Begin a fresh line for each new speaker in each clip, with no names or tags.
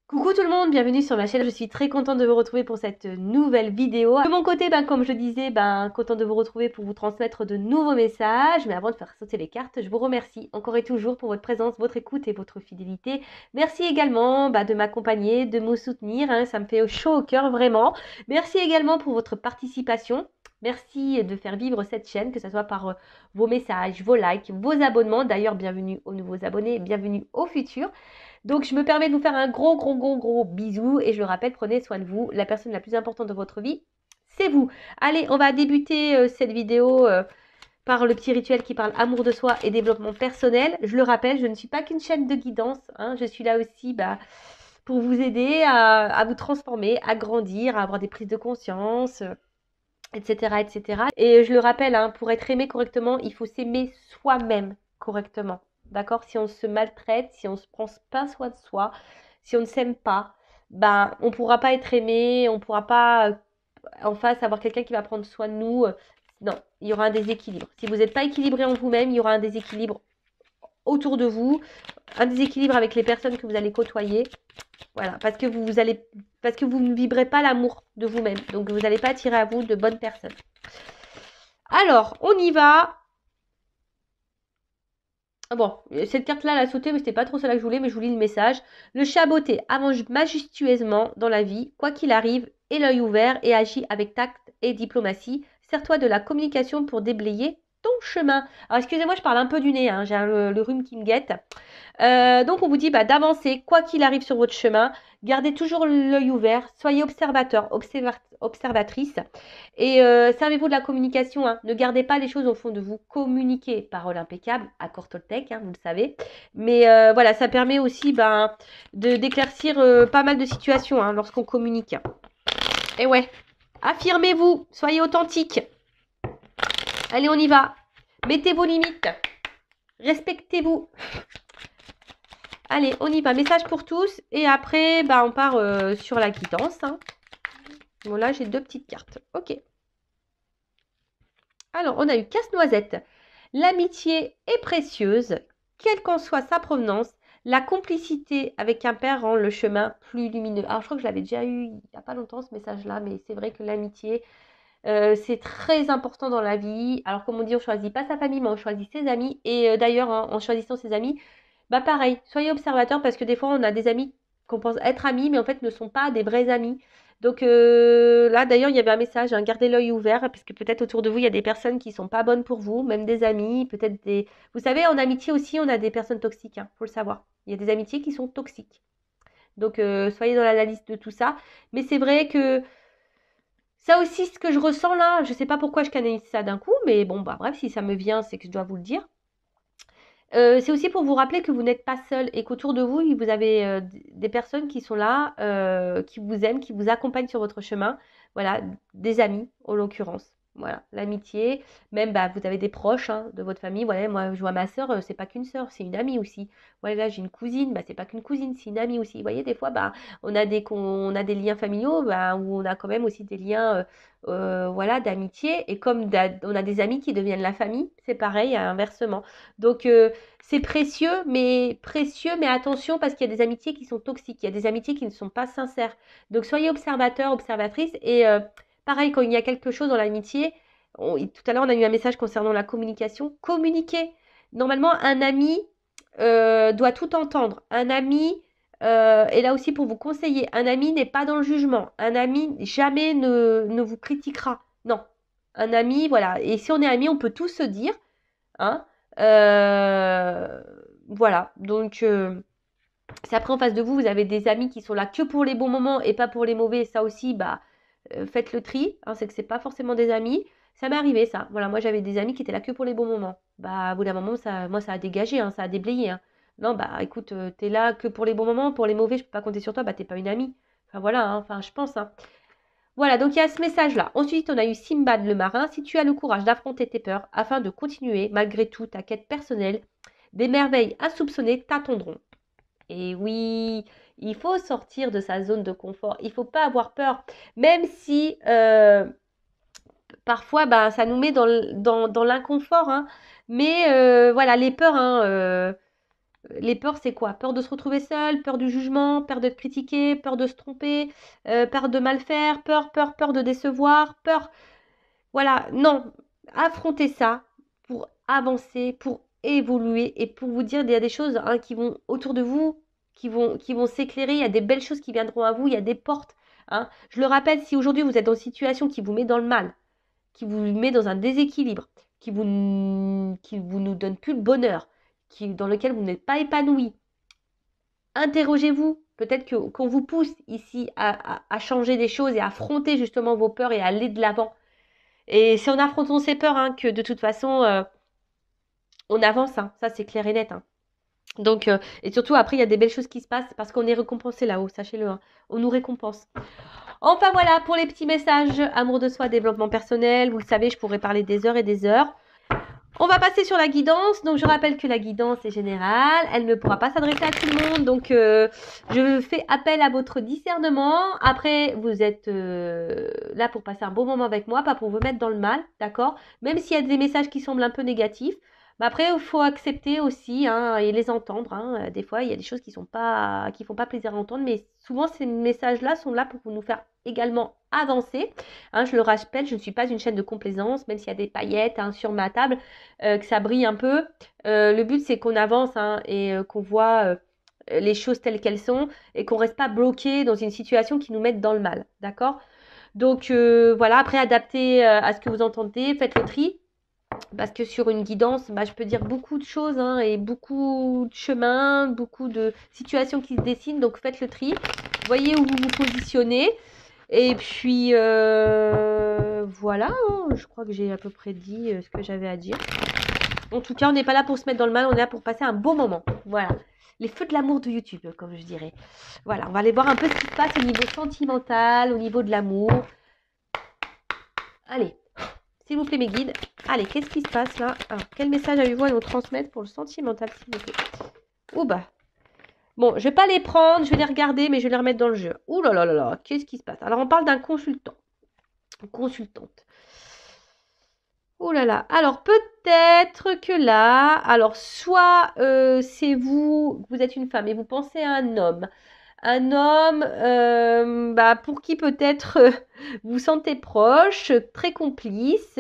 Coucou tout le monde, bienvenue sur ma chaîne. Je suis très contente de vous retrouver pour cette nouvelle vidéo. De mon côté, comme je disais, contente de vous retrouver pour vous transmettre de nouveaux messages. Mais avant de faire sauter les cartes, je vous remercie encore et toujours pour votre présence, votre écoute et votre fidélité. Merci également de m'accompagner, de me soutenir. Ça me fait chaud au cœur vraiment. Merci également pour votre participation. Merci de faire vivre cette chaîne, que ce soit par vos messages, vos likes, vos abonnements. D'ailleurs, bienvenue aux nouveaux abonnés, bienvenue aux futurs. Donc, je me permets de vous faire un gros bisou. Et je le rappelle, prenez soin de vous. La personne la plus importante de votre vie, c'est vous. Allez, on va débuter cette vidéo par le petit rituel qui parle amour de soi et développement personnel. Je le rappelle, je ne suis pas qu'une chaîne de guidance. Je suis là aussi pour vous aider à vous transformer, à grandir, à avoir des prises de conscience, etc., etc. Et je le rappelle, pour être aimé correctement, il faut s'aimer soi-même correctement. D'accord? Si on se maltraite, si on ne se prend pas soin de soi, si on ne s'aime pas, on ne pourra pas être aimé, on ne pourra pas en face avoir quelqu'un qui va prendre soin de nous. Non, il y aura un déséquilibre. Si vous n'êtes pas équilibré en vous-même, il y aura un déséquilibre autour de vous, un déséquilibre avec les personnes que vous allez côtoyer. Voilà, parce que vous ne vibrez pas l'amour de vous-même. Donc vous n'allez pas attirer à vous de bonnes personnes. Alors, on y va. Bon, cette carte-là, elle a sauté, mais c'était pas trop celle que je voulais, mais je vous lis le message. Le chat botté avance majestueusement dans la vie, quoi qu'il arrive, et l'œil ouvert et agit avec tact et diplomatie. Sers-toi de la communication pour déblayer ton chemin. Alors, excusez-moi, je parle un peu du nez, j'ai le rhume qui me guette. Donc, on vous dit d'avancer, quoi qu'il arrive sur votre chemin. Gardez toujours l'œil ouvert, soyez observateur, observatrice. Et servez-vous de la communication. Ne gardez pas les choses au fond de vous. Communiquez, parole impeccable, accord Toltec, vous le savez. Mais voilà, ça permet aussi d'éclaircir pas mal de situations lorsqu'on communique. Et ouais, affirmez-vous, soyez authentique. Allez, on y va. Mettez vos limites. Respectez-vous. Allez, on y va. Message pour tous. Et après, on part sur la quittance. Bon, là, j'ai 2 petites cartes. Ok. Alors, on a eu casse-noisette. L'amitié est précieuse, quelle qu'en soit sa provenance. La complicité avec un père rend le chemin plus lumineux. Alors, je crois que je l'avais déjà eu il n'y a pas longtemps, ce message-là, mais c'est vrai que l'amitié, c'est très important dans la vie. Alors, comme on dit, on ne choisit pas sa famille, mais on choisit ses amis. Et d'ailleurs, en choisissant ses amis, pareil, soyez observateur parce que des fois, on a des amis qu'on pense être amis, mais en fait, ne sont pas des vrais amis. Donc là, d'ailleurs, il y avait un message, gardez l'œil ouvert, parce que peut-être autour de vous, il y a des personnes qui sont pas bonnes pour vous, même des amis, peut-être des... Vous savez, en amitié aussi, on a des personnes toxiques, faut le savoir. Il y a des amitiés qui sont toxiques. Donc soyez dans l'analyse de tout ça. Mais c'est vrai que ça aussi, ce que je ressens là, je sais pas pourquoi je canalise ça d'un coup, mais bon, bref, si ça me vient, c'est que je dois vous le dire. C'est aussi pour vous rappeler que vous n'êtes pas seul et qu'autour de vous, vous avez des personnes qui sont là, qui vous aiment, qui vous accompagnent sur votre chemin. Voilà, des amis en l'occurrence. Voilà, l'amitié, même vous avez des proches de votre famille. Voilà, moi je vois ma sœur, c'est pas qu'une sœur, c'est une amie aussi. Voilà, là j'ai une cousine, c'est pas qu'une cousine, c'est une amie aussi. Vous voyez, des fois, on a des liens familiaux où on a quand même aussi des liens voilà, d'amitié. Et comme on a des amis qui deviennent la famille, c'est pareil, inversement. Donc c'est précieux, mais attention parce qu'il y a des amitiés qui sont toxiques, il y a des amitiés qui ne sont pas sincères. Donc soyez observateur, observatrice et pareil quand il y a quelque chose dans l'amitié, tout à l'heure on a eu un message concernant la communication, communiquez. Normalement un ami doit tout entendre. Un ami est là aussi pour vous conseiller. Un ami n'est pas dans le jugement. Un ami jamais ne vous critiquera. Non. Un ami, voilà. Et si on est amis, on peut tout se dire. Hein. Euh, voilà, donc si après en face de vous, vous avez des amis qui sont là que pour les bons moments et pas pour les mauvais, ça aussi, faites le tri, c'est que c'est pas forcément des amis. Ça m'est arrivé ça, voilà, moi j'avais des amis qui étaient là que pour les bons moments. Au bout d'un moment, moi ça a dégagé, ça a déblayé. Non, écoute, t'es là que pour les bons moments, pour les mauvais, je peux pas compter sur toi, t'es pas une amie. Enfin voilà, je pense. Voilà, donc il y a ce message-là. Ensuite, on a eu Simbad le marin. Si tu as le courage d'affronter tes peurs afin de continuer, malgré tout, ta quête personnelle, des merveilles insoupçonnées t'attendront. Et oui, il faut sortir de sa zone de confort. Il ne faut pas avoir peur. Même si parfois, ça nous met dans l'inconfort. Mais voilà, les peurs, Les peurs, c'est quoi? Peur de se retrouver seul, peur du jugement, peur d'être critiqué, peur de se tromper, peur de mal faire, peur de décevoir, peur. Voilà, non, affrontez ça pour avancer, pour évoluer et pour vous dire, il y a des choses hein, qui vont autour de vous, qui vont s'éclairer, il y a des belles choses qui viendront à vous, il y a des portes. Hein. Je le rappelle, si aujourd'hui vous êtes dans une situation qui vous met dans le mal, qui vous met dans un déséquilibre, qui vous nous donne plus le bonheur, dans lequel vous n'êtes pas épanoui, interrogez-vous. Peut-être qu'on vous pousse ici à changer des choses et à affronter justement vos peurs et à aller de l'avant. Et c'est en affrontant ces peurs hein, que de toute façon, on avance. Hein. Ça, c'est clair et net. Hein. Donc, et surtout, après, il y a des belles choses qui se passent parce qu'on est récompensé là-haut, sachez-le. Hein. On nous récompense. Enfin, voilà, pour les petits messages, amour de soi, développement personnel. Vous le savez, je pourrais parler des heures et des heures. On va passer sur la guidance. Donc, je rappelle que la guidance est générale. Elle ne pourra pas s'adresser à tout le monde. Donc, je fais appel à votre discernement. Après, vous êtes là pour passer un bon moment avec moi, pas pour vous mettre dans le mal, d'accord? Même s'il y a des messages qui semblent un peu négatifs. Mais après, il faut accepter aussi hein, et les entendre. Hein. Des fois, il y a des choses qui font pas plaisir à entendre. Mais souvent, ces messages-là sont là pour nous faire également avancer. Hein, je le rappelle, je ne suis pas une chaîne de complaisance, même s'il y a des paillettes hein, sur ma table, que ça brille un peu. Le but, c'est qu'on avance hein, et qu'on voit les choses telles qu'elles sont et qu'on ne reste pas bloqué dans une situation qui nous mette dans le mal. D'accord? Donc, voilà, après, adaptez à ce que vous entendez, faites le tri. Parce que sur une guidance, bah, je peux dire beaucoup de choses hein, et beaucoup de chemins, beaucoup de situations qui se dessinent. Donc, faites le tri. Voyez où vous vous positionnez. Et puis, voilà, hein, je crois que j'ai à peu près dit ce que j'avais à dire. En tout cas, on n'est pas là pour se mettre dans le mal, on est là pour passer un beau moment. Voilà. Les feux de l'amour de YouTube, comme je dirais. Voilà, on va aller voir un peu ce qui se passe au niveau sentimental, au niveau de l'amour. Allez, s'il vous plaît, mes guides. Allez, qu'est-ce qui se passe là? Alors, quel message avez-vous à nous transmettre pour le sentimental, s'il vous plaît? Oh bah. Bon, je ne vais pas les prendre, je vais les regarder, mais je vais les remettre dans le jeu. Ouh là là là là, qu'est-ce qui se passe? Alors, on parle d'un consultant. Consultante. Oh là là. Alors, peut-être que là, alors, soit c'est vous êtes une femme et vous pensez à un homme. Un homme bah, pour qui peut-être vous sentez proche, très complice,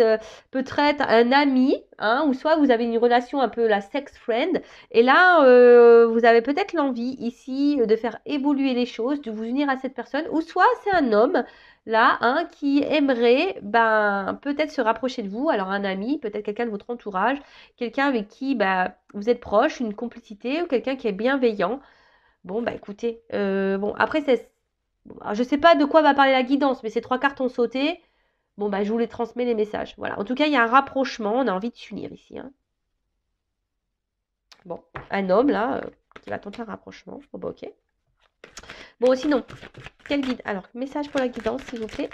peut-être un ami, hein, ou soit vous avez une relation un peu la sex friend, et là vous avez peut-être l'envie ici de faire évoluer les choses, de vous unir à cette personne, ou soit c'est un homme là hein, qui aimerait ben, peut-être se rapprocher de vous, alors un ami, peut-être quelqu'un de votre entourage, quelqu'un avec qui bah, vous êtes proche, une complicité, ou quelqu'un qui est bienveillant. Bon, bah écoutez, bon, après, je sais pas de quoi va parler la guidance, mais ces 3 cartes ont sauté. Bon, bah je vous les transmets les messages. Voilà. En tout cas, il y a un rapprochement, on a envie de s'unir ici. Hein. Bon, un homme là, qui va tenter un rapprochement. Bon, bah ok. Bon, sinon, quel guide? Alors, message pour la guidance, s'il vous plaît.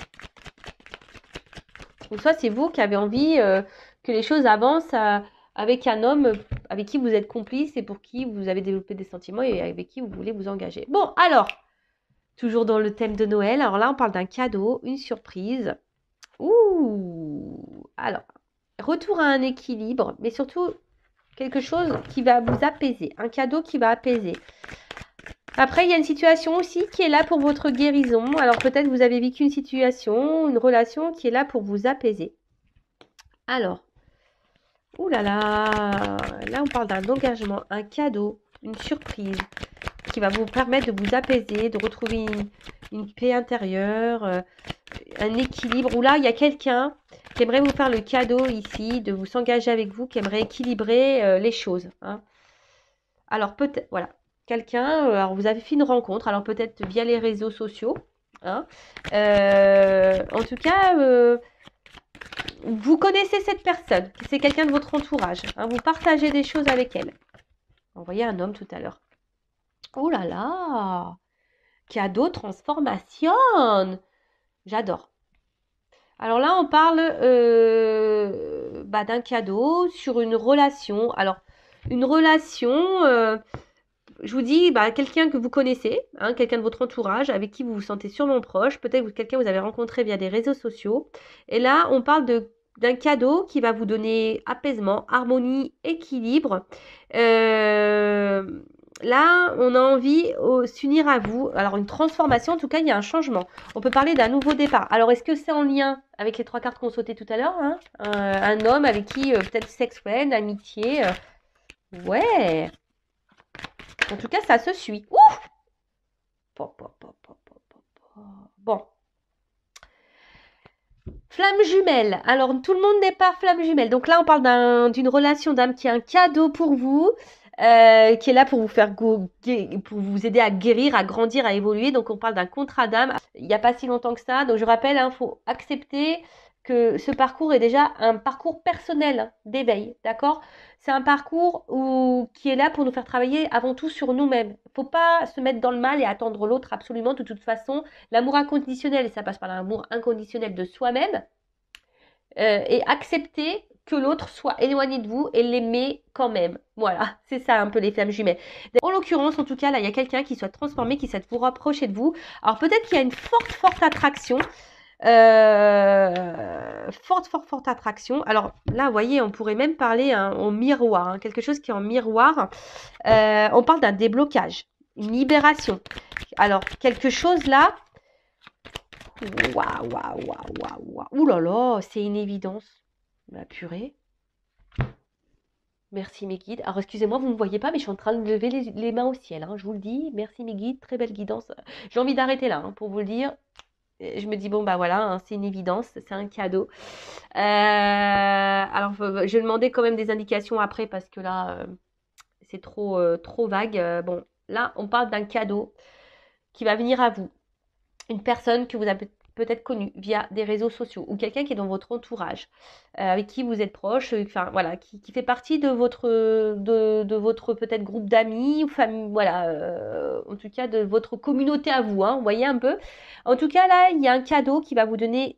Ou soit c'est vous qui avez envie que les choses avancent avec un homme avec qui vous êtes complice et pour qui vous avez développé des sentiments et avec qui vous voulez vous engager. Bon, alors, toujours dans le thème de Noël. Alors là, on parle d'un cadeau, une surprise. Ouh! Alors, retour à un équilibre, mais surtout quelque chose qui va vous apaiser. Un cadeau qui va apaiser. Après, il y a une situation aussi qui est là pour votre guérison. Alors peut-être vous avez vécu une situation, une relation qui est là pour vous apaiser. Alors, ouh là là, là on parle d'un engagement, un cadeau, une surprise qui va vous permettre de vous apaiser, de retrouver une paix intérieure, un équilibre. Où là, il y a quelqu'un qui aimerait vous faire le cadeau ici, de vous s'engager avec vous, qui aimerait équilibrer les choses. Hein. Alors peut-être, voilà. Quelqu'un, alors vous avez fait une rencontre, alors peut-être via les réseaux sociaux. Hein. En tout cas, vous connaissez cette personne, c'est quelqu'un de votre entourage. Hein, vous partagez des choses avec elle. On voyait un homme tout à l'heure. Oh là là! Cadeau transformation! J'adore. Alors là, on parle d'un cadeau sur une relation. Alors, une relation... je vous dis, quelqu'un que vous connaissez, hein, quelqu'un de votre entourage, avec qui vous vous sentez sûrement proche, peut-être quelqu'un que vous avez rencontré via des réseaux sociaux. Et là, on parle de d'un cadeau qui va vous donner apaisement, harmonie, équilibre. Euh, Là, on a envie de s'unir à vous. Alors, une transformation, en tout cas, il y a un changement. On peut parler d'un nouveau départ. Alors, est-ce que c'est en lien avec les 3 cartes qu'on sautait tout à l'heure, hein, un homme avec qui, peut-être sex friend, amitié. Ouais. En tout cas, ça se suit. Ouh. Bon. Flamme jumelle. Alors, tout le monde n'est pas flamme jumelle. Donc là, on parle d'une relation d'âme qui est un cadeau pour vous, qui est là pour vous faire pour vous aider à guérir, à grandir, à évoluer. Donc, on parle d'un contrat d'âme. Il n'y a pas si longtemps que ça. Donc, je rappelle, il faut accepter que ce parcours est déjà un parcours personnel d'éveil, d'accord? C'est un parcours qui est là pour nous faire travailler avant tout sur nous-mêmes. Il ne faut pas se mettre dans le mal et attendre l'autre absolument. De toute façon, l'amour inconditionnel, et ça passe par l'amour inconditionnel de soi-même, et accepter que l'autre soit éloigné de vous et l'aimer quand même. Voilà, c'est ça un peu les flammes jumelles. En l'occurrence, en tout cas, là, il y a quelqu'un qui soit transformé, qui souhaite vous rapprocher de vous. Alors peut-être qu'il y a une forte attraction. Forte attraction. Alors là, vous voyez, on pourrait même parler en miroir, hein, quelque chose qui est en miroir. On parle d'un déblocage, une libération. Alors, quelque chose là. Waouh. Ouh là là, c'est une évidence. Ma purée. Merci mes guides. Alors excusez-moi, vous ne me voyez pas, mais je suis en train de lever les mains au ciel, hein, je vous le dis. Merci mes guides, très belle guidance. J'ai envie d'arrêter là, hein, pour vous le dire. Je me dis, bon, bah voilà, hein, c'est une évidence, c'est un cadeau. Alors, je vais demander quand même des indications après, parce que là, c'est trop vague. Bon, là, on parle d'un cadeau qui va venir à vous. Une personne que vous avez peut-être connue via des réseaux sociaux, ou quelqu'un qui est dans votre entourage, avec qui vous êtes proche, enfin voilà, qui fait partie de votre peut-être groupe d'amis ou famille, voilà, en tout cas de votre communauté à vous, hein, vous voyez un peu. En tout cas là, il y a un cadeau qui va vous donner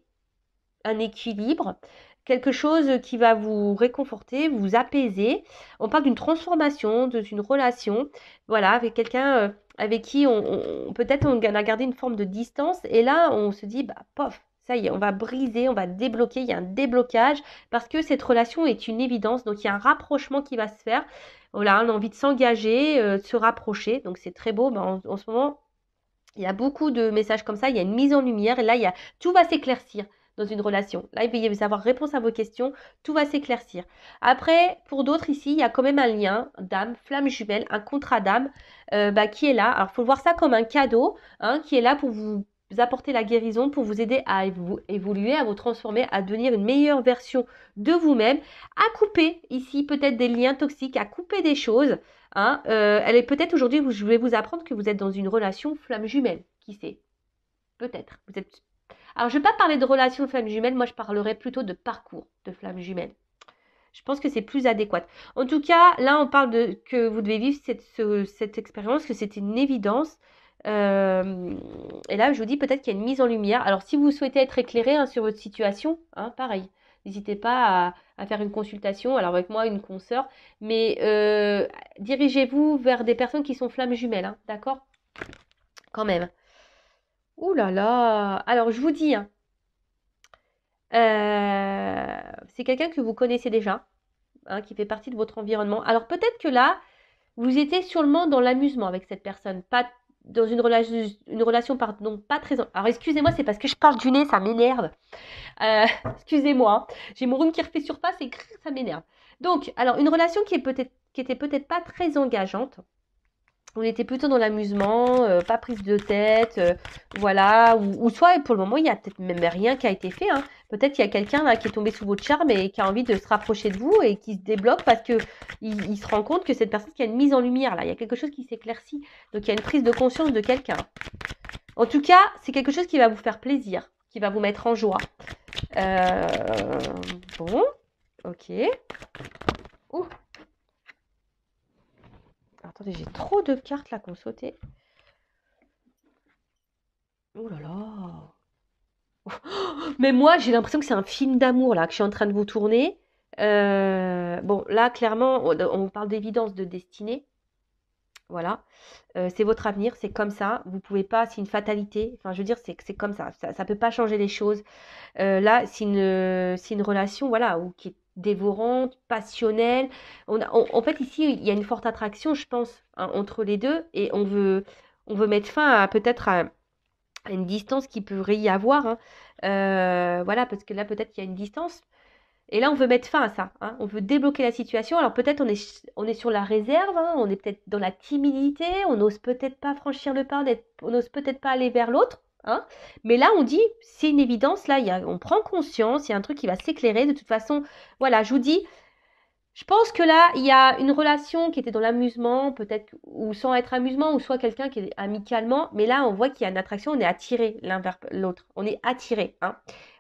un équilibre, quelque chose qui va vous réconforter, vous apaiser. On parle d'une transformation, d'une relation, voilà, avec quelqu'un avec qui peut-être on a gardé une forme de distance, et là on se dit, bah pof, ça y est, on va briser, on va débloquer, il y a un déblocage, parce que cette relation est une évidence, donc il y a un rapprochement qui va se faire. Voilà, on a envie de s'engager, de se rapprocher, donc c'est très beau. En ce moment, il y a beaucoup de messages comme ça, il y a une mise en lumière, et là, tout va s'éclaircir dans une relation. Là, il va y avoir réponse à vos questions, tout va s'éclaircir. Après, pour d'autres ici, il y a quand même un lien d'âme, flamme jumelle, un contrat d'âme qui est là. Alors, il faut voir ça comme un cadeau, hein, qui est là pour vous apporter la guérison, pour vous aider à évoluer, à vous transformer, à devenir une meilleure version de vous-même, à couper ici peut-être des liens toxiques, à couper des choses. Hein, elle est peut-être aujourd'hui, je vais vous apprendre que vous êtes dans une relation flamme jumelle. Qui sait? Peut-être. Alors, je ne vais pas parler de relation flamme jumelle, moi je parlerai plutôt de parcours de flamme jumelle. Je pense que c'est plus adéquat. En tout cas, là, on parle que vous devez vivre cette expérience, que c'est une évidence. Et là, je vous dis peut-être qu'il y a une mise en lumière. Alors, si vous souhaitez être éclairé, hein, sur votre situation, hein, pareil. N'hésitez pas à faire une consultation, alors avec moi, une consoeur. Mais dirigez-vous vers des personnes qui sont flammes jumelles, hein, d'accord? Quand même. Ouh là là. Alors, je vous dis, hein, c'est quelqu'un que vous connaissez déjà, hein, qui fait partie de votre environnement. Alors, peut-être que là, vous étiez sûrement dans l'amusement avec cette personne, pas dans une relation pardon, pas très... Alors, excusez-moi, c'est parce que je parle du nez, ça m'énerve. Excusez-moi, j'ai mon rhume qui refait surface et ça m'énerve. Donc, alors, une relation qui était peut-être pas très engageante. On était plutôt dans l'amusement, pas prise de tête, voilà, ou soit pour le moment il n'y a peut-être même rien qui a été fait, hein. Peut-être qu'il y a quelqu'un là qui est tombé sous votre charme et qui a envie de se rapprocher de vous et qui se débloque parce que il se rend compte que cette personne qui a une mise en lumière là, il y a quelque chose qui s'éclaircit, donc il y a une prise de conscience de quelqu'un. En tout cas, c'est quelque chose qui va vous faire plaisir, qui va vous mettre en joie. Bon, ok. Ouh. Attendez, j'ai trop de cartes là qu'on sautait. Oh là là. Mais moi, j'ai l'impression que c'est un film d'amour là que je suis en train de vous tourner. Bon, là, clairement, on parle d'évidence de destinée. Voilà. C'est votre avenir, c'est comme ça. Vous pouvez pas, c'est une fatalité. Enfin, je veux dire, c'est comme ça. Ça peut pas changer les choses. Là, c'est une relation, voilà, qui est dévorante, passionnelle. En fait, ici, il y a une forte attraction, je pense, hein, entre les deux, et on veut mettre fin à peut-être à une distance qui pourrait y avoir, hein. Voilà, parce que là, peut-être qu'il y a une distance. Et là, on veut mettre fin à ça, hein. On veut débloquer la situation. Alors peut-être on est sur la réserve, hein, on est peut-être dans la timidité, on n'ose peut-être pas franchir le pas, on n'ose peut-être pas aller vers l'autre, hein. Mais là, on dit, c'est une évidence, là, on prend conscience, il y a un truc qui va s'éclairer. De toute façon, voilà, je vous dis, je pense que là, il y a une relation qui était dans l'amusement, peut-être, ou sans être amusement, ou soit quelqu'un qui est amicalement, mais là, on voit qu'il y a une attraction, on est attiré l'un vers l'autre. On est attiré, hein.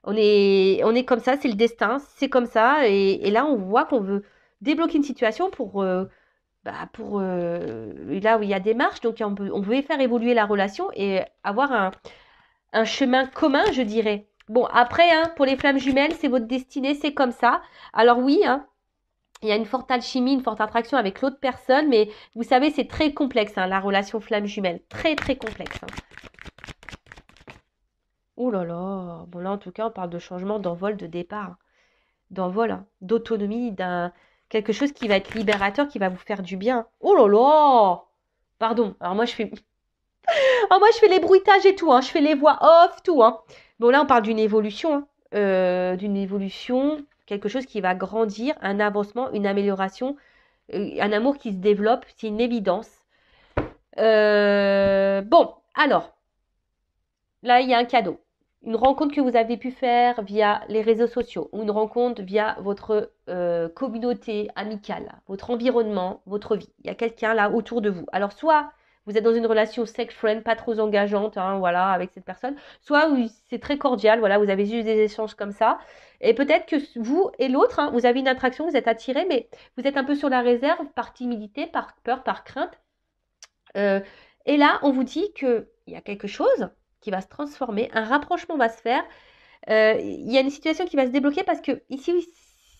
On est comme ça, c'est le destin, c'est comme ça, et là, on voit qu'on veut débloquer une situation pour là où il y a des marches, donc on veut faire évoluer la relation et avoir un chemin commun, je dirais. Bon, après, hein, pour les flammes jumelles, c'est votre destinée, c'est comme ça. Alors oui, hein, il y a une forte alchimie, une forte attraction avec l'autre personne, mais vous savez, c'est très complexe, hein, la relation flamme jumelle. Très, très complexe, hein. Oh là là. Bon, là, en tout cas, on parle de changement, d'envol, de départ, hein. D'envol, hein, d'autonomie, quelque chose qui va être libérateur, qui va vous faire du bien. Oh là là. Pardon. Alors, moi, je fais les bruitages et tout, hein. Je fais les voix off, tout, hein. Bon, là, on parle d'une évolution, hein. D'une évolution, quelque chose qui va grandir, un avancement, une amélioration, un amour qui se développe, c'est une évidence. Bon, alors, là, il y a un cadeau. Une rencontre que vous avez pu faire via les réseaux sociaux ou une rencontre via votre communauté amicale, votre environnement, votre vie. Il y a quelqu'un là autour de vous. Alors, soit vous êtes dans une relation sex-friend, pas trop engageante, hein, voilà, avec cette personne, soit c'est très cordial, voilà, vous avez eu des échanges comme ça. Et peut-être que vous et l'autre, hein, vous avez une attraction, vous êtes attirés, mais vous êtes un peu sur la réserve par timidité, par peur, par crainte. Euh, et là, on vous dit qu'il y a quelque chose qui va se transformer, un rapprochement va se faire. Il y a une situation qui va se débloquer parce que ici, oui,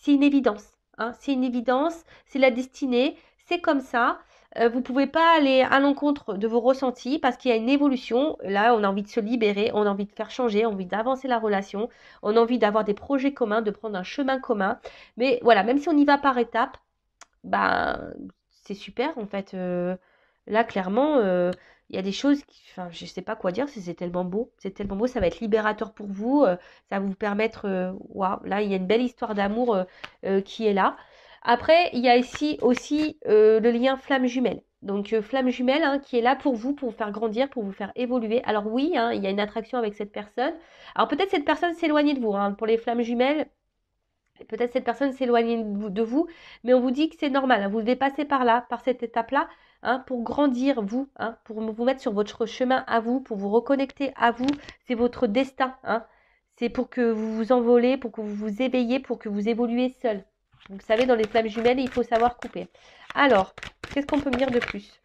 c'est une évidence, hein, c'est une évidence, c'est la destinée, c'est comme ça. Vous ne pouvez pas aller à l'encontre de vos ressentis parce qu'il y a une évolution. Là, on a envie de se libérer, on a envie de faire changer, on a envie d'avancer la relation, on a envie d'avoir des projets communs, de prendre un chemin commun. Mais voilà, même si on y va par étapes, ben, c'est super en fait. Là, clairement, il y a des choses enfin, je sais pas quoi dire, c'est tellement beau, ça va être libérateur pour vous, ça va vous permettre, waouh, là, il y a une belle histoire d'amour qui est là. Après, il y a ici aussi le lien flamme jumelle. Donc, flamme jumelle, hein, qui est là pour vous faire grandir, pour vous faire évoluer. Alors oui, hein, il y a une attraction avec cette personne. Alors peut-être cette personne s'éloigne de vous, hein. Pour les flammes jumelles, peut-être cette personne s'éloigne de vous, mais on vous dit que c'est normal, hein. Vous devez passer par là, par cette étape-là, hein, pour grandir, vous, hein, pour vous mettre sur votre chemin à vous, pour vous reconnecter à vous. C'est votre destin, hein. C'est pour que vous vous envolez, pour que vous vous éveillez, pour que vous évoluez seul. Vous savez, dans les flammes jumelles, il faut savoir couper. Alors, qu'est-ce qu'on peut me dire de plus?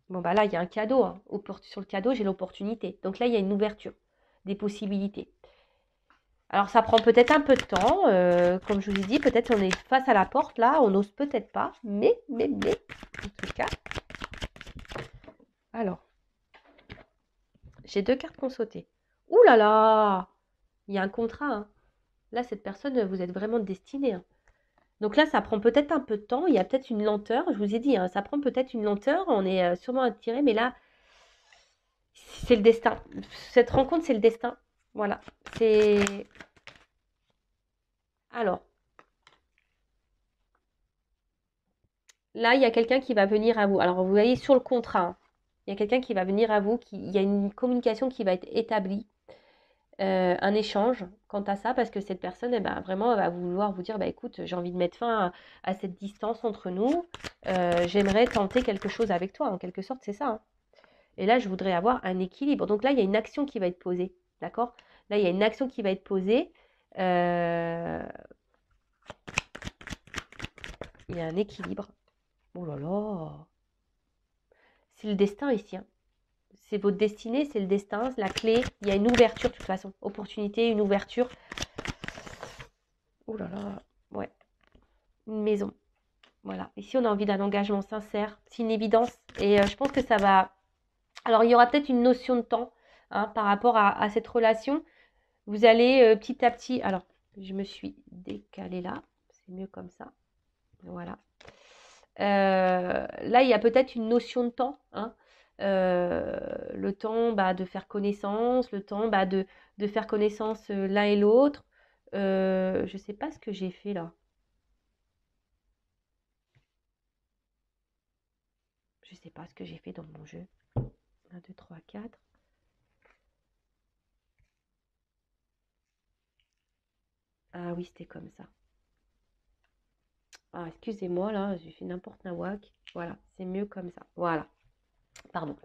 Bon, bah là, il y a un cadeau, hein. Sur le cadeau, j'ai l'opportunité. Donc là, il y a une ouverture, des possibilités. Alors ça prend peut-être un peu de temps, comme je vous ai dit, peut-être on est face à la porte là, on n'ose peut-être pas, mais, en tout cas. Alors, j'ai 2 cartes qui ont sauté. Ouh là là, il y a un contrat, hein. Là, cette personne, vous êtes vraiment destiné, hein. Donc là, ça prend peut-être un peu de temps, il y a peut-être une lenteur, je vous ai dit, hein, ça prend peut-être une lenteur, on est sûrement attiré, mais là, c'est le destin. Cette rencontre, c'est le destin. Voilà, c'est... Alors, là, il y a quelqu'un qui va venir à vous. Alors, vous voyez sur le contrat, hein, il y a quelqu'un qui va venir à vous, il y a une communication qui va être établie, un échange quant à ça, parce que cette personne, eh ben, vraiment, elle va vouloir vous dire, bah, écoute, j'ai envie de mettre fin à cette distance entre nous, j'aimerais tenter quelque chose avec toi, en quelque sorte, c'est ça, hein. Et là, je voudrais avoir un équilibre. Donc là, il y a une action qui va être posée, d'accord? Là, il y a une action qui va être posée. Il y a un équilibre. Oh là là, c'est le destin ici, hein. C'est votre destinée, c'est le destin, c'est la clé. Il y a une ouverture de toute façon. Opportunité, une ouverture. Oh là là, ouais. Une maison. Voilà. Ici, on a envie d'un engagement sincère. C'est une évidence. Et je pense que ça va... Alors, il y aura peut-être une notion de temps hein, par rapport à cette relation. Vous allez petit à petit... Alors, je me suis décalée là. C'est mieux comme ça. Voilà. Là, il y a peut-être une notion de temps. Hein. Le temps de faire connaissance, le temps de faire connaissance l'un et l'autre. Je ne sais pas ce que j'ai fait là. Je ne sais pas ce que j'ai fait dans mon jeu. 1, 2, 3, 4. Ah oui, c'était comme ça. Ah, excusez-moi, là, j'ai fait n'importe nawak. Voilà, c'est mieux comme ça. Voilà. Pardon.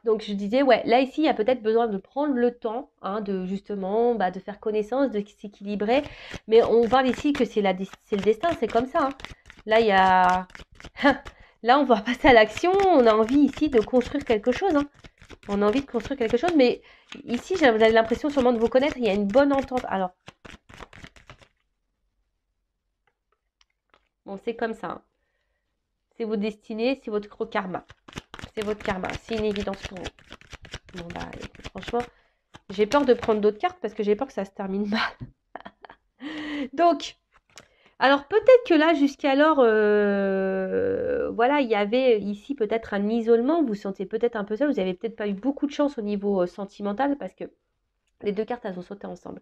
Donc, je disais, ouais, là, ici, il y a peut-être besoin de prendre le temps, hein, de justement, de faire connaissance, de s'équilibrer. Mais on parle ici que c'est le destin, c'est comme ça. Hein. Là, il y a... Là, on va passer à l'action. On a envie ici de construire quelque chose. Hein. On a envie de construire quelque chose. Mais ici, vous avez l'impression sûrement de vous connaître. Il y a une bonne entente. Alors, bon, c'est comme ça. Hein. C'est votre destinée, c'est votre karma. C'est votre karma. C'est une évidence pour vous. Bon, écoute, franchement, j'ai peur de prendre d'autres cartes parce que j'ai peur que ça se termine mal. Donc, alors peut-être que là, jusqu'alors, voilà, il y avait ici peut-être un isolement. Vous vous sentez peut-être un peu seul. Vous n'avez peut-être pas eu beaucoup de chance au niveau sentimental parce que les deux cartes, elles ont sauté ensemble.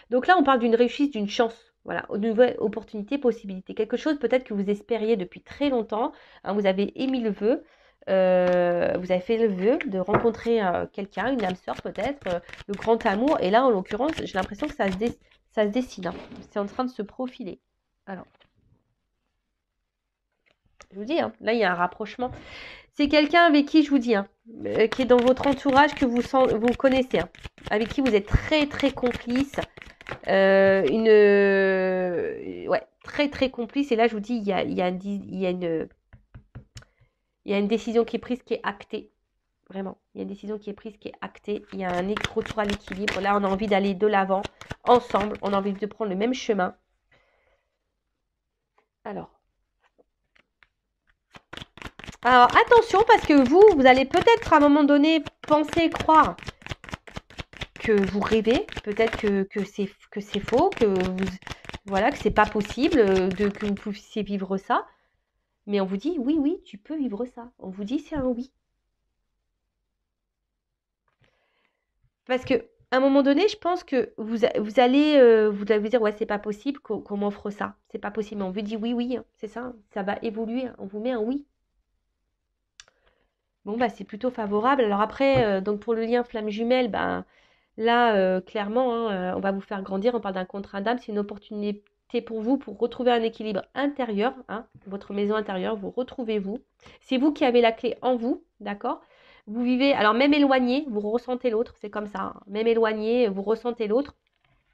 Donc là, on parle d'une réussite, d'une chance. Voilà, une nouvelle opportunité, possibilité. Quelque chose peut-être que vous espériez depuis très longtemps. Hein, vous avez émis le vœu. Vous avez fait le vœu de rencontrer quelqu'un, une âme sœur peut-être, le grand amour. Et là, en l'occurrence, j'ai l'impression que ça se dessine. Hein. C'est en train de se profiler. Alors, je vous dis, hein, là, il y a un rapprochement. C'est quelqu'un avec qui, je vous dis, hein, qui est dans votre entourage, que vous connaissez, hein, avec qui vous êtes très, très complice. Ouais, très, très complice. Et là, je vous dis, il y a une décision qui est prise, qui est actée. Vraiment, il y a une décision qui est prise, qui est actée. Il y a un retour à l'équilibre. Là, on a envie d'aller de l'avant, ensemble. On a envie de prendre le même chemin. Alors, attention, parce que vous allez peut-être à un moment donné penser, croire que vous rêvez. Peut-être que c'est faux, voilà, que c'est pas possible, que vous puissiez vivre ça. Mais on vous dit, oui, oui, tu peux vivre ça. On vous dit, c'est un oui. Parce que à un moment donné, je pense que vous allez vous dire, ouais, c'est pas possible qu'on m'offre ça. C'est pas possible. Mais on vous dit, oui, oui, hein, c'est ça. Ça va évoluer. On vous met un oui. Bon, c'est plutôt favorable. Alors après, donc pour le lien flamme jumelle, là, clairement, hein, on va vous faire grandir. On parle d'un contrat d'âme. C'est une opportunité pour vous pour retrouver un équilibre intérieur, hein, votre maison intérieure. Vous retrouvez-vous. C'est vous qui avez la clé en vous, d'accord? Vous vivez, alors même éloigné, vous ressentez l'autre. C'est comme ça. Hein. Même éloigné, vous ressentez l'autre.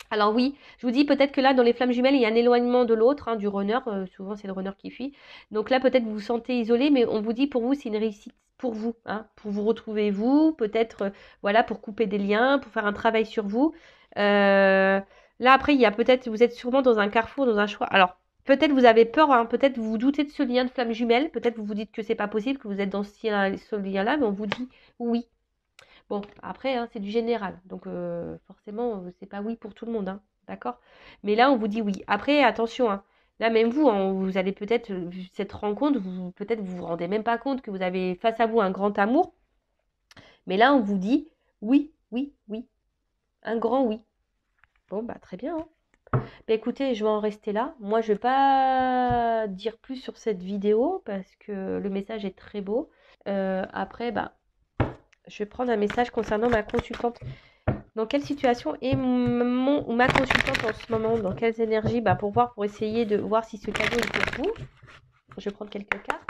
Alors oui, je vous dis peut-être que là, dans les flammes jumelles, il y a un éloignement de l'autre, hein, du runner. Souvent, c'est le runner qui fuit. Donc là, peut-être vous vous sentez isolé, mais on vous dit pour vous, c'est une réussite pour vous, hein, pour vous retrouver vous, peut-être, voilà, pour couper des liens, pour faire un travail sur vous. Là, après, il y a peut-être, vous êtes sûrement dans un carrefour, dans un choix. Alors, peut-être vous avez peur, hein, peut-être vous vous doutez de ce lien de flamme jumelle, peut-être vous vous dites que c'est pas possible, que vous êtes dans ce lien-là, mais on vous dit oui. Bon, après, hein, c'est du général. Donc, forcément, c'est pas oui pour tout le monde. Hein, d'accord? Mais là, on vous dit oui. Après, attention. Hein, là, même vous, hein, vous allez peut-être, cette rencontre, peut-être vous vous rendez même pas compte que vous avez face à vous un grand amour. Mais là, on vous dit oui, oui, oui. Un grand oui. Bon, très bien. Hein. Écoutez, je vais en rester là. Moi, je vais pas dire plus sur cette vidéo parce que le message est très beau. Après, je vais prendre un message concernant ma consultante. Dans quelle situation est ma consultante en ce moment? Dans quelles énergies? Pour essayer de voir si ce cadeau est pour vous. Je vais prendre quelques cartes.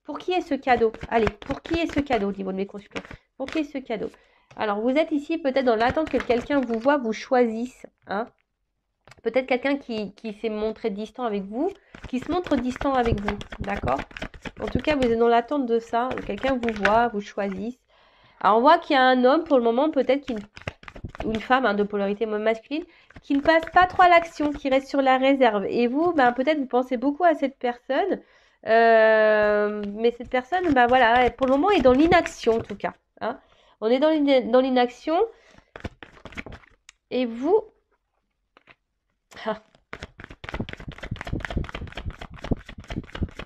Pour qui est ce cadeau? Allez, pour qui est ce cadeau au niveau de mes consultants? Pour qui est ce cadeau? Alors, vous êtes ici peut-être dans l'attente que quelqu'un vous voit, vous choisisse. Hein, peut-être quelqu'un qui s'est montré distant avec vous, qui se montre distant avec vous. D'accord? En tout cas, vous êtes dans l'attente de ça. Quelqu'un vous voit, vous choisisse. Alors, on voit qu'il y a un homme, pour le moment, peut-être ou une femme, hein, de polarité masculine, qui ne passe pas trop à l'action, qui reste sur la réserve. Et vous, ben, peut-être vous pensez beaucoup à cette personne, mais cette personne, ben voilà, pour le moment est dans l'inaction en tout cas. Hein. On est dans l'inaction. Et vous... Ah.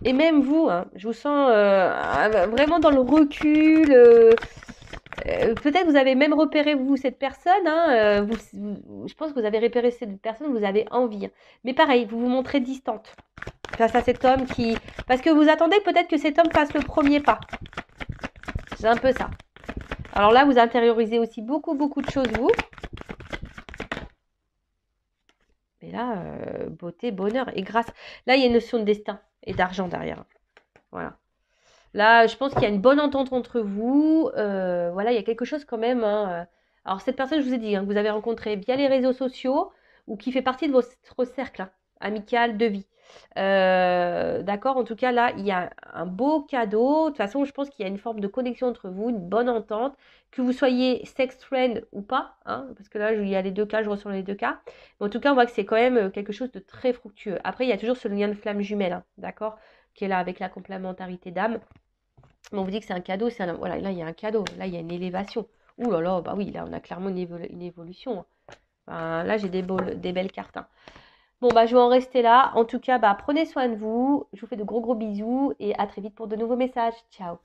Et même vous, hein, je vous sens vraiment dans le recul. Peut-être vous avez même repéré, vous, cette personne. Hein, je pense que vous avez repéré cette personne, vous avez envie. Hein. Mais pareil, vous vous montrez distante face à cet homme qui... Parce que vous attendez peut-être que cet homme fasse le premier pas. C'est un peu ça. Alors là, vous intériorisez aussi beaucoup de choses, vous. Mais là, beauté, bonheur et grâce. Là, il y a une notion de destin et d'argent derrière. Voilà. Là, je pense qu'il y a une bonne entente entre vous. Voilà, il y a quelque chose quand même. Hein. Alors, cette personne, je vous ai dit, hein, que vous avez rencontré via les réseaux sociaux ou qui fait partie de votre cercle hein, amical de vie. D'accord, en tout cas, là, il y a un beau cadeau. De toute façon, je pense qu'il y a une forme de connexion entre vous, une bonne entente. Que vous soyez sex friend ou pas, hein, parce que là, il y a les deux cas, je ressens les deux cas. Mais en tout cas, on voit que c'est quand même quelque chose de très fructueux. Après, il y a toujours ce lien de flamme jumelle, hein, d'accord, qui est là avec la complémentarité d'âme. Mais on vous dit que c'est un cadeau, voilà, là il y a un cadeau, là il y a une élévation. Ouh là là, bah oui, là on a clairement une évolution. Hein. Enfin, là j'ai des belles cartes. Hein. Bon bah je vais en rester là. En tout cas, bah prenez soin de vous. Je vous fais de gros bisous et à très vite pour de nouveaux messages. Ciao.